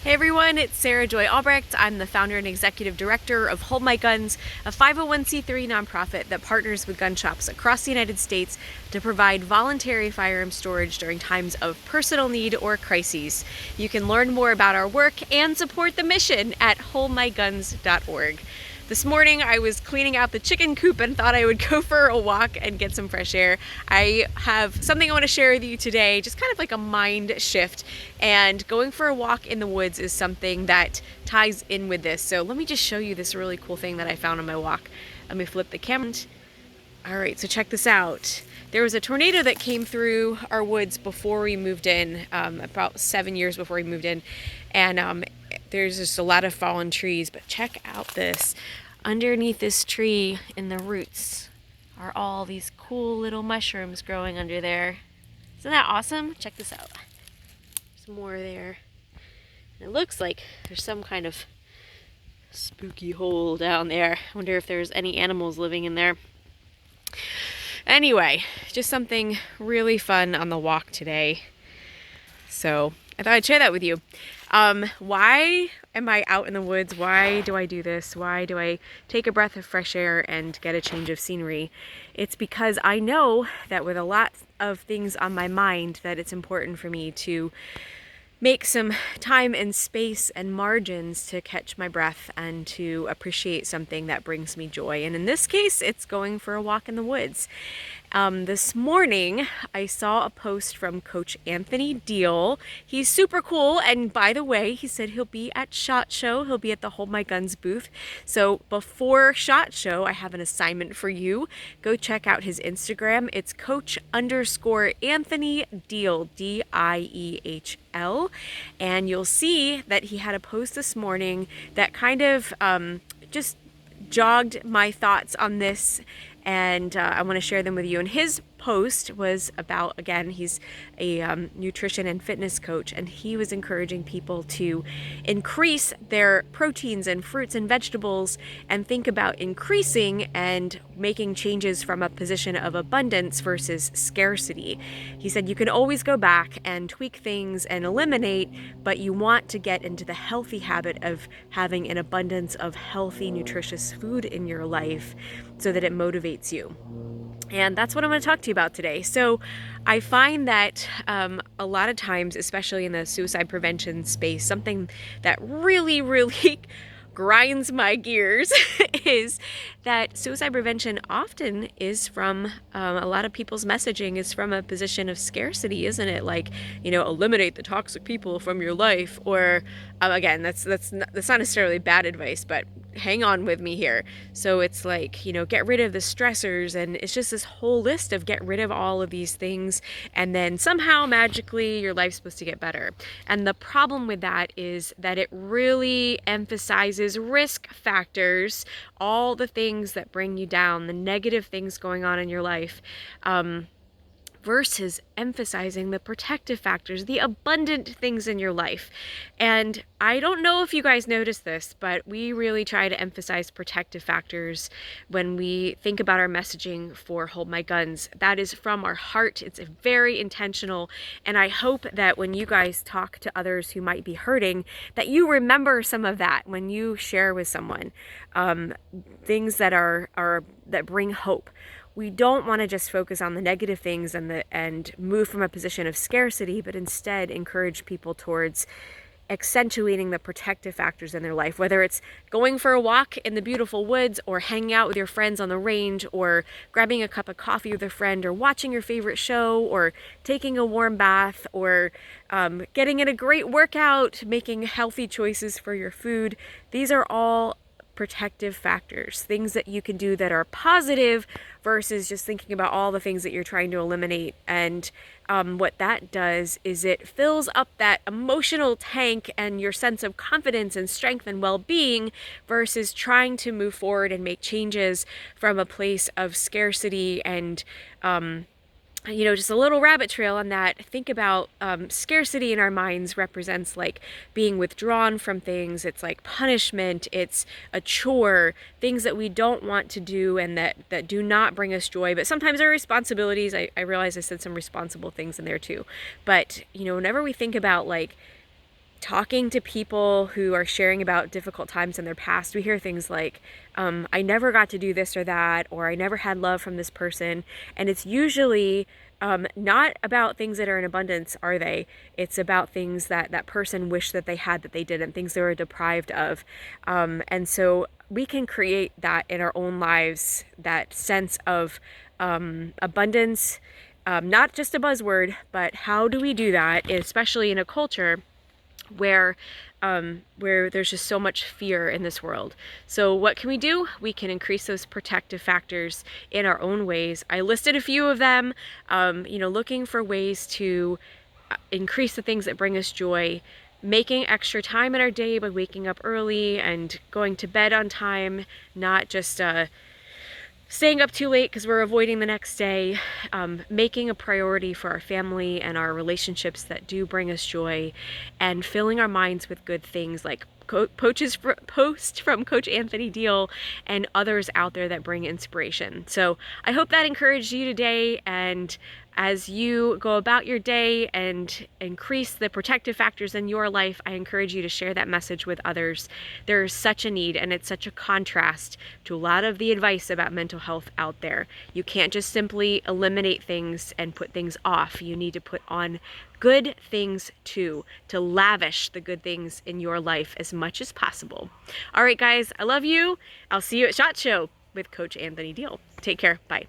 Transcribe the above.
Hey everyone, it's Sarah Joy Albrecht. I'm the founder and executive director of Hold My Guns, a 501c3 nonprofit that partners with gun shops across the United States to provide voluntary firearm storage during times of personal need or crises. You can learn more about our work and support the mission at holdmyguns.org. This morning I was cleaning out the chicken coop and thought I would go for a walk and get some fresh air. I have something I want to share with you today, just kind of like a mind shift. And going for a walk in the woods is something that ties in with this. So let me just show you this really cool thing that I found on my walk. Let me flip the camera. All right, so check this out. There was a tornado that came through our woods before we moved in, about 7 years before we moved in. And there's just a lot of fallen trees, but check out this. Underneath this tree in the roots are all these cool little mushrooms growing under there. Isn't that awesome? Check this out. There's more there. And it looks like there's some kind of spooky hole down there. I wonder if there's any animals living in there. Anyway, just something really fun on the walk today. So I thought I'd share that with you. Why am I out in the woods? Why do I do this? Why do I take a breath of fresh air and get a change of scenery? It's because I know that with a lot of things on my mind that it's important for me to make some time and space and margins to catch my breath and to appreciate something that brings me joy. And in this case, it's going for a walk in the woods. This morning, I saw a post from Coach Anthony Deal. He's super cool. And by the way, he said he'll be at SHOT Show. He'll be at the Hold My Guns booth. So before SHOT Show, I have an assignment for you. Go check out his Instagram. It's Coach_Anthony Deal, Diehl. And you'll see that he had a post this morning that kind of just jogged my thoughts on this, and I want to share them with you. And his post was about, again, he's a nutrition and fitness coach, and he was encouraging people to increase their proteins and fruits and vegetables and think about increasing and making changes from a position of abundance versus scarcity. He said you can always go back and tweak things and eliminate, but you want to get into the healthy habit of having an abundance of healthy, nutritious food in your life so that it motivates you. And that's what I'm going to talk to you about today. So I find that a lot of times, especially in the suicide prevention space, something that really grinds my gears is that suicide prevention often is from a lot of people's messaging is from a position of scarcity, isn't it? Like, eliminate the toxic people from your life, or again, that's not necessarily bad advice, but hang on with me here. So it's like, get rid of the stressors, and it's just this whole list of get rid of all of these things, and then somehow magically your life's supposed to get better. And the problem with that is that it really emphasizes risk factors, all the things that bring you down, the negative things going on in your life, versus emphasizing the protective factors, the abundant things in your life. And I don't know if you guys notice this, but we really try to emphasize protective factors when we think about our messaging for Hold My Guns. That is from our heart. It's very intentional. And I hope that when you guys talk to others who might be hurting, that you remember some of that when you share with someone, things that that bring hope. We don't want to just focus on the negative things and move from a position of scarcity, but instead encourage people towards accentuating the protective factors in their life, whether it's going for a walk in the beautiful woods, or hanging out with your friends on the range, or grabbing a cup of coffee with a friend, or watching your favorite show, or taking a warm bath, or getting in a great workout, making healthy choices for your food. These are all protective factors, things that you can do that are positive versus just thinking about all the things that you're trying to eliminate. And what that does is it fills up that emotional tank and your sense of confidence and strength and well-being versus trying to move forward and make changes from a place of scarcity and just a little rabbit trail on that. Think about scarcity in our minds represents like being withdrawn from things. It's like punishment. It's a chore, things that we don't want to do and that do not bring us joy. But sometimes our responsibilities, I realize I said some responsible things in there too. But, whenever we think about like talking to people who are sharing about difficult times in their past, we hear things like, I never got to do this or that, or I never had love from this person. And it's usually not about things that are in abundance, are they? It's about things that that person wished that they had that they didn't, things they were deprived of. And so we can create that in our own lives, that sense of abundance. Not just a buzzword, but how do we do that, especially in a culture where there's just so much fear in this world. So what can we do? We can increase those protective factors in our own ways. I listed a few of them, looking for ways to increase the things that bring us joy, making extra time in our day by waking up early and going to bed on time, not just staying up too late because we're avoiding the next day, making a priority for our family and our relationships that do bring us joy, and filling our minds with good things like post from Coach Anthony Deal and others out there that bring inspiration. So I hope that encouraged you today, and as you go about your day and increase the protective factors in your life, I encourage you to share that message with others. There's such a need, and it's such a contrast to a lot of the advice about mental health out there. You can't just simply eliminate things and put things off. You need to put on good things too, to lavish the good things in your life as much as possible. All right, guys, I love you. I'll see you at SHOT Show with Coach Anthony Deal. Take care. Bye.